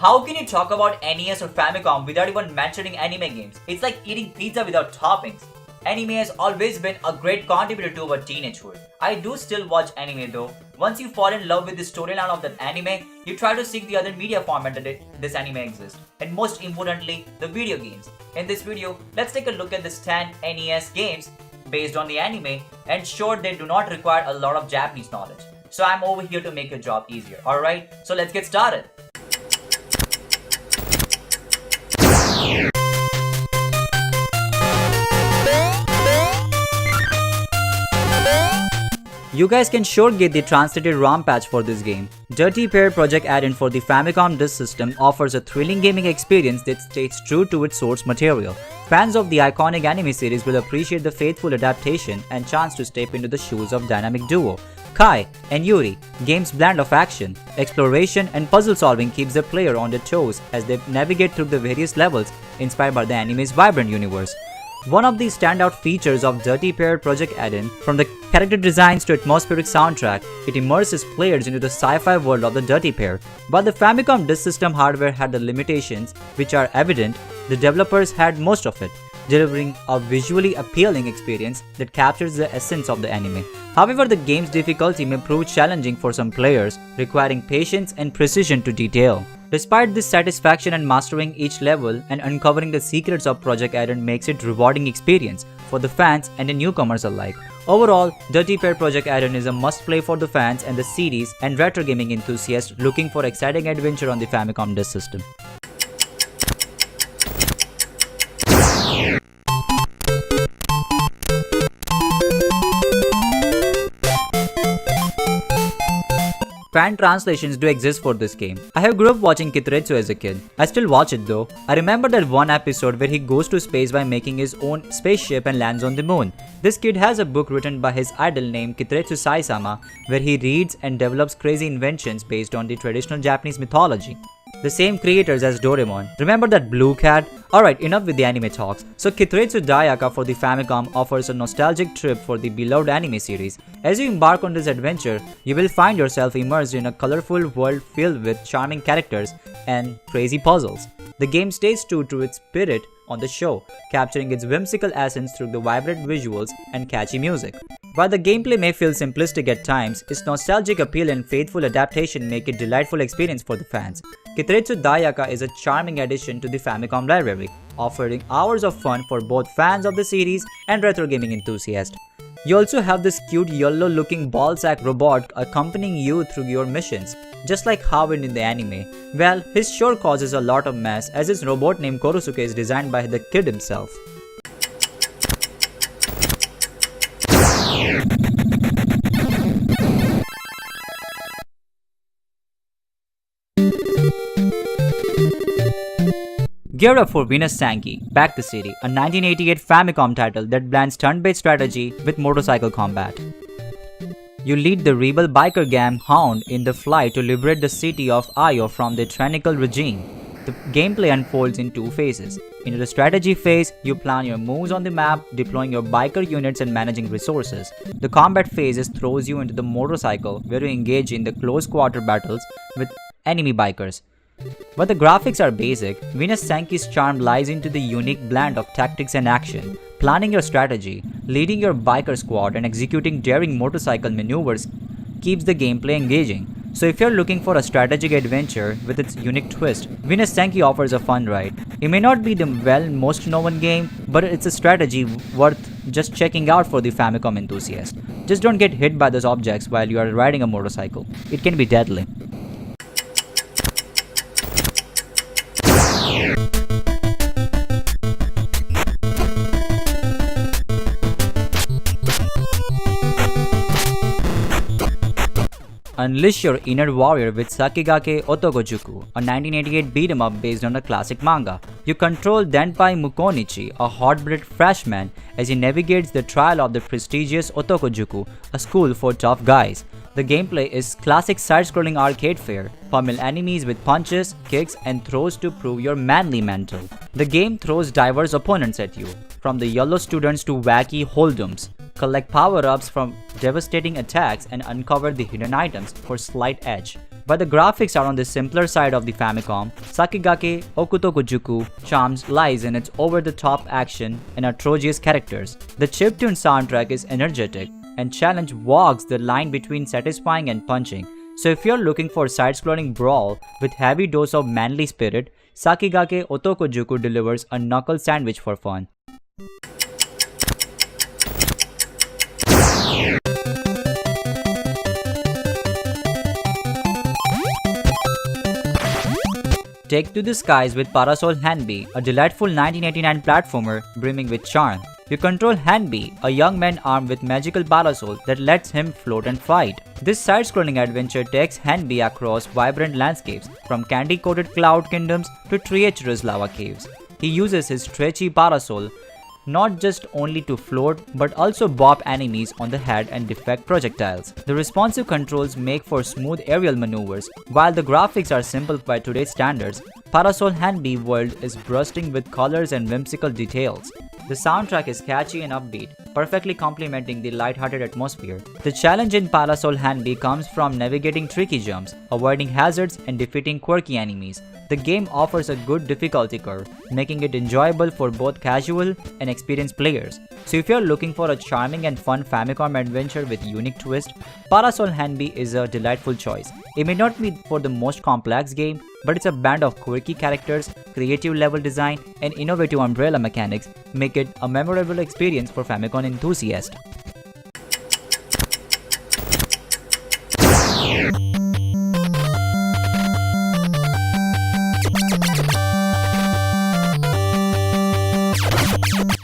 How can you talk about NES or Famicom without even mentioning anime games? It's like eating pizza without toppings. Anime has always been a great contributor to our teenagehood. I do still watch anime though. Once you fall in love with the storyline of that anime, you try to seek the other media format that this anime exists. And most importantly, the video games. In this video, let's take a look at the 10 NES games based on the anime, and sure, they do not require a lot of Japanese knowledge. So I'm over here to make your job easier, alright? So let's get started. You guys can sure get the translated ROM patch for this game. Dirty Pair Project add-in for the Famicom Disk System offers a thrilling gaming experience that stays true to its source material. Fans of the iconic anime series will appreciate the faithful adaptation and chance to step into the shoes of dynamic duo Kai and Yuri. Game's blend of action, exploration and puzzle solving keeps the player on their toes as they navigate through the various levels inspired by the anime's vibrant universe. One of the standout features of Dirty Pair Project add-in, from the character designs to atmospheric soundtrack, it immerses players into the sci-fi world of the Dirty Pair. While the Famicom Disk System hardware had the limitations, which are evident, the developers had most of it, delivering a visually appealing experience that captures the essence of the anime. However, the game's difficulty may prove challenging for some players, requiring patience and precision to detail. Despite this, satisfaction in mastering each level and uncovering the secrets of Project Add-in makes it a rewarding experience for the fans and the newcomers alike. Overall, Dirty Pair Project Add-in is a must-play for the fans and the series and retro gaming enthusiasts looking for exciting adventure on the Famicom Disk System. Fan translations do exist for this game. I have grew up watching Kiteretsu as a kid. I still watch it though. I remember that one episode where he goes to space by making his own spaceship and lands on the moon. This kid has a book written by his idol named Kiteretsu Sai-sama where he reads and develops crazy inventions based on the traditional Japanese mythology. The same creators as Doraemon. Remember that blue cat? Alright, enough with the anime talks. So Kiteretsu Dai Hyakka for the Famicom offers a nostalgic trip for the beloved anime series. As you embark on this adventure, you will find yourself immersed in a colorful world filled with charming characters and crazy puzzles. The game stays true to its spirit on the show, capturing its whimsical essence through the vibrant visuals and catchy music. While the gameplay may feel simplistic at times, its nostalgic appeal and faithful adaptation make it a delightful experience for the fans. Kiteretsu Dai Hyakka is a charming addition to the Famicom library, offering hours of fun for both fans of the series and retro gaming enthusiasts. You also have this cute yellow-looking ball-sack robot accompanying you through your missions, just like how in the anime. Well, his sure causes a lot of mess as his robot named Korosuke is designed by the kid himself. Gear up for Venus Senki, Back the City, a 1988 Famicom title that blends turn-based strategy with motorcycle combat. You lead the rebel biker gang Hound in the flight to liberate the city of Io from the tyrannical regime. The gameplay unfolds in two phases. In the strategy phase, you plan your moves on the map, deploying your biker units and managing resources. The combat phase throws you into the motorcycle, where you engage in the close quarter battles with enemy bikers. While the graphics are basic, Venus Senki's charm lies into the unique blend of tactics and action. Planning your strategy, leading your biker squad and executing daring motorcycle maneuvers keeps the gameplay engaging. So if you're looking for a strategic adventure with its unique twist, Venus Senki offers a fun ride. It may not be the most known game, but it's a strategy worth just checking out for the Famicom enthusiast. Just don't get hit by those objects while you are riding a motorcycle. It can be deadly. Unleash your inner warrior with Sakigake Otokojuku, a 1988 beat-em-up based on a classic manga. You control Denpai Mukonichi, a hot-blooded freshman, as he navigates the trial of the prestigious Otokojuku, a school for tough guys. The gameplay is classic side-scrolling arcade fare. Pummel enemies with punches, kicks, and throws to prove your manly mental. The game throws diverse opponents at you, from the yellow students to wacky hold'ems. Collect power-ups from devastating attacks and uncover the hidden items for slight edge. While the graphics are on the simpler side of the Famicom, Sakigake Otokojuku charms lies in its over-the-top action and atrocious characters. The chiptune soundtrack is energetic, and challenge walks the line between satisfying and punching. So if you're looking for side-scrolling brawl with heavy dose of manly spirit, Sakigake Otokojuku delivers a knuckle sandwich for fun. Take to the skies with Parasol Henbee, a delightful 1989 platformer brimming with charm. You control Henbee, a young man armed with magical parasol that lets him float and fight. This side-scrolling adventure takes Henbee across vibrant landscapes, from candy-coated cloud kingdoms to treacherous lava caves. He uses his stretchy parasol not just only to float but also bop enemies on the head and deflect projectiles. The responsive controls make for smooth aerial maneuvers. While the graphics are simple by today's standards, Parasol Henbee world is bursting with colors and whimsical details. The soundtrack is catchy and upbeat, perfectly complementing the light-hearted atmosphere. The challenge in Parasol Henbee comes from navigating tricky jumps, avoiding hazards, and defeating quirky enemies. The game offers a good difficulty curve, making it enjoyable for both casual and experienced players. So if you're looking for a charming and fun Famicom adventure with unique twist, Parasol Henbee is a delightful choice. It may not be for the most complex game, but it's a band of quirky characters, creative level design, and innovative umbrella mechanics make it a memorable experience for Famicom enthusiasts.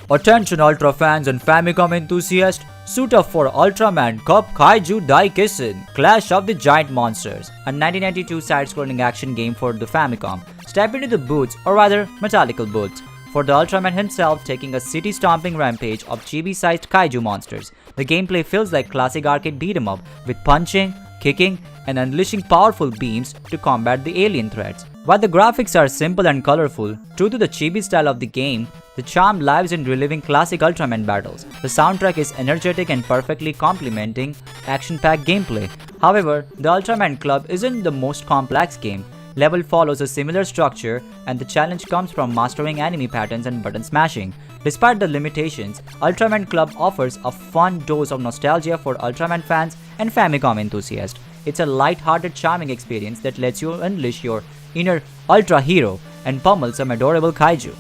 Attention Ultra fans and Famicom enthusiasts, suit up for Ultraman Cup Kaijuu Dai Hyakka, Clash of the Giant Monsters, a 1992 side-scrolling action game for the Famicom. Step into the boots, or rather, metallical boots, for the Ultraman himself taking a city-stomping rampage of chibi-sized kaiju monsters. The gameplay feels like classic arcade beat-em-up, with punching, kicking, and unleashing powerful beams to combat the alien threats. While the graphics are simple and colorful, true to the chibi style of the game, the charm lies in reliving classic Ultraman battles. The soundtrack is energetic and perfectly complementing action-packed gameplay. However, the Ultraman Club isn't the most complex game. Level follows a similar structure, and the challenge comes from mastering enemy patterns and button smashing. Despite the limitations, Ultraman Club offers a fun dose of nostalgia for Ultraman fans and Famicom enthusiasts. It's a light-hearted, charming experience that lets you unleash your inner Ultra hero and pummel some adorable kaiju.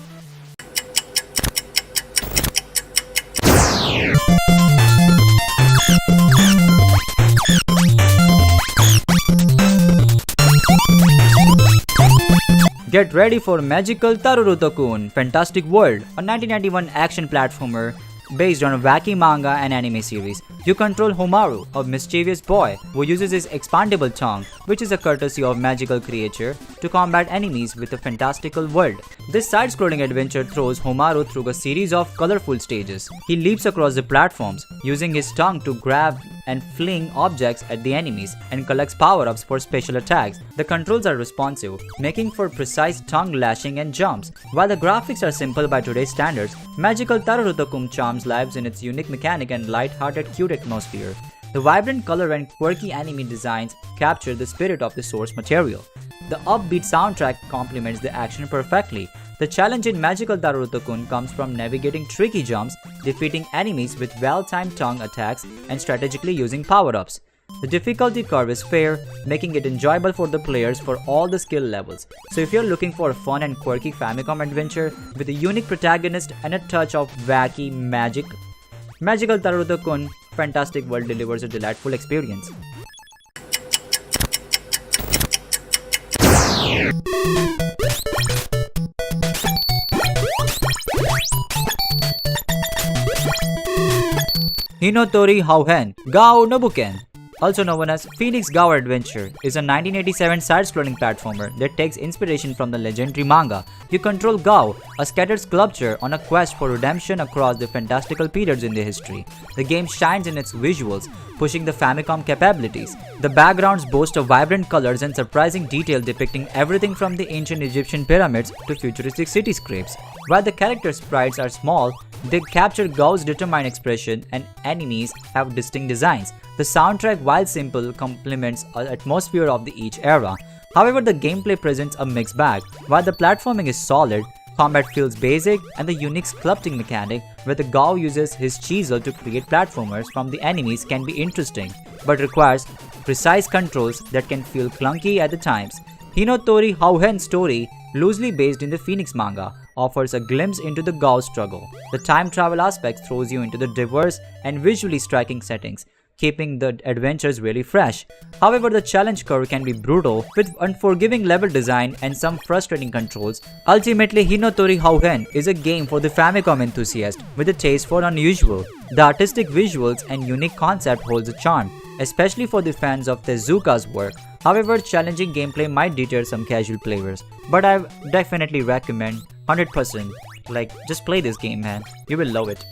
Get ready for magical Taruruuto-kun Fantastic World, a 1991 action platformer based on a wacky manga and anime series. You control Homaru, a mischievous boy who uses his expandable tongue, which is a courtesy of magical creature, to combat enemies with a fantastical world. This side-scrolling adventure throws Homaru through a series of colorful stages. He leaps across the platforms, using his tongue to grab and fling objects at the enemies, and collects power-ups for special attacks. The controls are responsive, making for precise tongue lashing and jumps. While the graphics are simple by today's standards, magical Taruruuto-kun charms lives in its unique mechanic and light-hearted cute atmosphere. The vibrant color and quirky enemy designs capture the spirit of the source material. The upbeat soundtrack complements the action perfectly. The challenge in Magical Taruruuto-kun comes from navigating tricky jumps, defeating enemies with well-timed tongue attacks, and strategically using power-ups. The difficulty curve is fair, making it enjoyable for the players for all the skill levels. So if you're looking for a fun and quirky Famicom adventure with a unique protagonist and a touch of wacky magic, Magical Taruruuto-kun Fantastic World delivers a delightful experience. Tori Houhen, Gaou no Bouken, also known as Phoenix Gaou Adventure, is a 1987 side-scrolling platformer that takes inspiration from the legendary manga. You control Gaou, a scattered sculpture on a quest for redemption across the fantastical periods in their history. The game shines in its visuals, pushing the Famicom capabilities. The backgrounds boast of vibrant colors and surprising detail depicting everything from the ancient Egyptian pyramids to futuristic cityscapes. While the character sprites are small, they capture Gao's determined expression and enemies have distinct designs. The soundtrack while simple, complements the atmosphere of each era. However, the gameplay presents a mixed bag. While the platforming is solid, combat feels basic, and the unique sculpting mechanic where the Gaou uses his chisel to create platformers from the enemies can be interesting, but requires precise controls that can feel clunky at the times. Tori Houhen's story, loosely based in the Phoenix manga, offers a glimpse into the Gaou struggle. The time travel aspect throws you into the diverse and visually striking settings, keeping the adventures really fresh. However, the challenge curve can be brutal, with unforgiving level design and some frustrating controls. Ultimately, Tori Houhen is a game for the Famicom enthusiast with a taste for unusual. The artistic visuals and unique concept holds a charm, especially for the fans of Tezuka's work. However, challenging gameplay might deter some casual players, but I definitely recommend 100%. Just play this game, man. You will love it.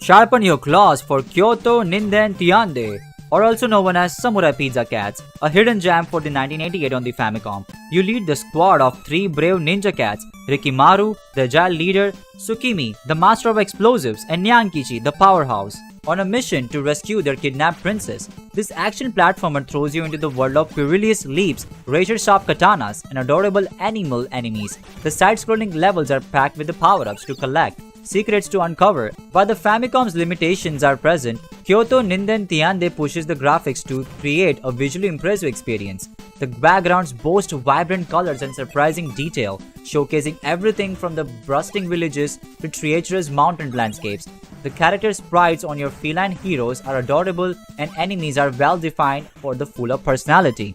Sharpen your claws for Kyatto, Ninden, Teyandee, or also known as Samurai Pizza Cats, a hidden gem for the 1988 on the Famicom. You lead the squad of 3 brave ninja cats: Rikimaru, the agile leader, Tsukimi, the master of explosives, and Nyankichi, the powerhouse, on a mission to rescue their kidnapped princess. This action platformer throws you into the world of perilous leaps, razor-sharp katanas, and adorable animal enemies. The side-scrolling levels are packed with the power-ups to collect, secrets to uncover. While the Famicom's limitations are present, Kyatto, Ninden, Teyandee pushes the graphics to create a visually impressive experience. The backgrounds boast vibrant colors and surprising detail, showcasing everything from the bustling villages to treacherous mountain landscapes. The character sprites on your feline heroes are adorable, and enemies are well defined for the full of personality.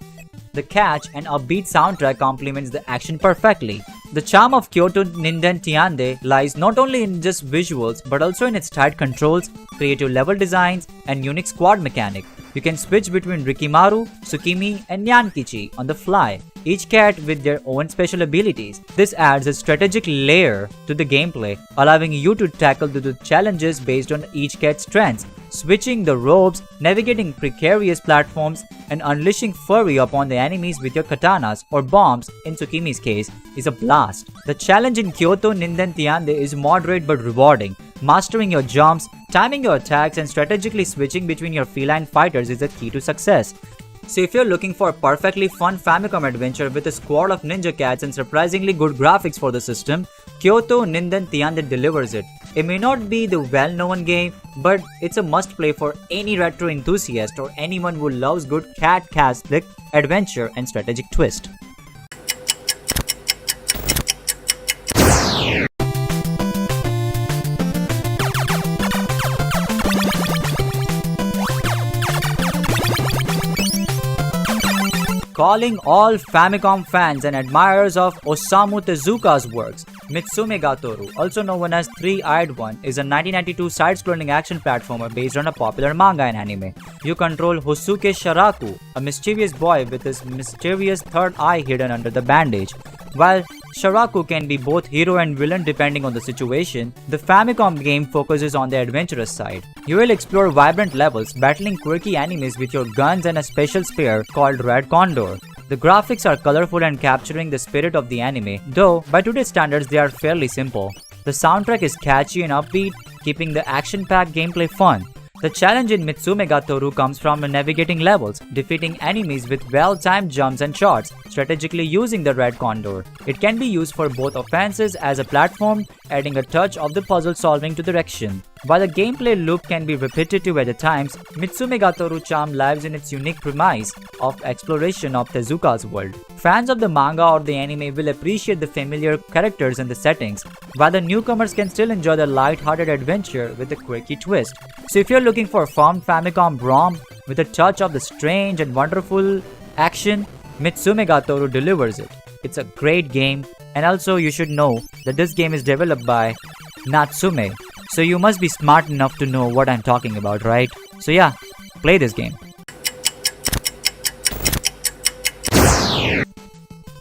The catch and upbeat soundtrack complements the action perfectly. The charm of Kyatto, Ninden, Teyandee lies not only in just visuals but also in its tight controls, creative level designs, and unique squad mechanic. You can switch between Rikimaru, Tsukimi, and Nyankichi on the fly, each cat with their own special abilities. This adds a strategic layer to the gameplay, allowing you to tackle the challenges based on each cat's strengths, switching the ropes, navigating precarious platforms, and unleashing fury upon the enemies with your katanas or bombs in Tsukimi's case is a blast. The challenge in Kyatto, Ninden, Teyandee is moderate but rewarding. Mastering your jumps, timing your attacks, and strategically switching between your feline fighters is the key to success. So if you're looking for a perfectly fun Famicom adventure with a squad of ninja cats and surprisingly good graphics for the system, Kyatto, Ninden, Teyandee delivers it. It may not be the well-known game, but it's a must-play for any retro enthusiast or anyone who loves good cat-castic adventure and strategic twist. Calling all Famicom fans and admirers of Osamu Tezuka's works, Mitsume Ga Tooru, also known as Three-Eyed One, is a 1992 side-scrolling action platformer based on a popular manga and anime. You control Hosuke Sharaku, a mischievous boy with his mysterious third eye hidden under the bandage. While Sharaku can be both hero and villain depending on the situation, the Famicom game focuses on the adventurous side. You will explore vibrant levels, battling quirky enemies with your guns and a special spear called Red Condor. The graphics are colorful and capturing the spirit of the anime, though by today's standards they are fairly simple. The soundtrack is catchy and upbeat, keeping the action-packed gameplay fun. The challenge in Mitsume Ga Tooru comes from navigating levels, defeating enemies with well-timed jumps and shots, strategically using the Red Condor. It can be used for both offenses as a platform, adding a touch of the puzzle solving to the action. While the gameplay loop can be repetitive at times, Mitsume Ga Tooru charm lies in its unique premise of exploration of Tezuka's world. Fans of the manga or the anime will appreciate the familiar characters and the settings, while the newcomers can still enjoy the light-hearted adventure with a quirky twist. So if you're looking for a fun Famicom ROM with a touch of the strange and wonderful action, Mitsume Ga Tooru delivers it. It's a great game, and also you should know that this game is developed by Natsume. So you must be smart enough to know what I'm talking about, right? So yeah, play this game.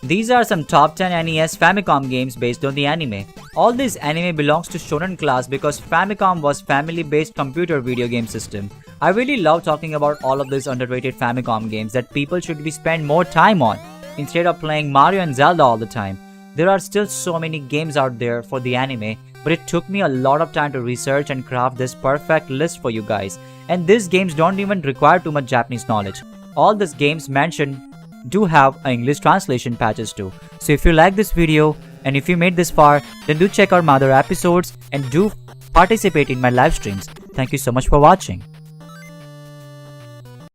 These are some top 10 NES Famicom games based on the anime. All this anime belongs to shonen class because Famicom was family-based computer video game system. I really love talking about all of these underrated Famicom games that people should be spend more time on instead of playing Mario and Zelda all the time. There are still so many games out there for the anime, but it took me a lot of time to research and craft this perfect list for you guys. And these games don't even require too much Japanese knowledge. All these games mentioned do have English translation patches too. So if you like this video and if you made this far, then do check out my other episodes and do participate in my live streams. Thank you so much for watching.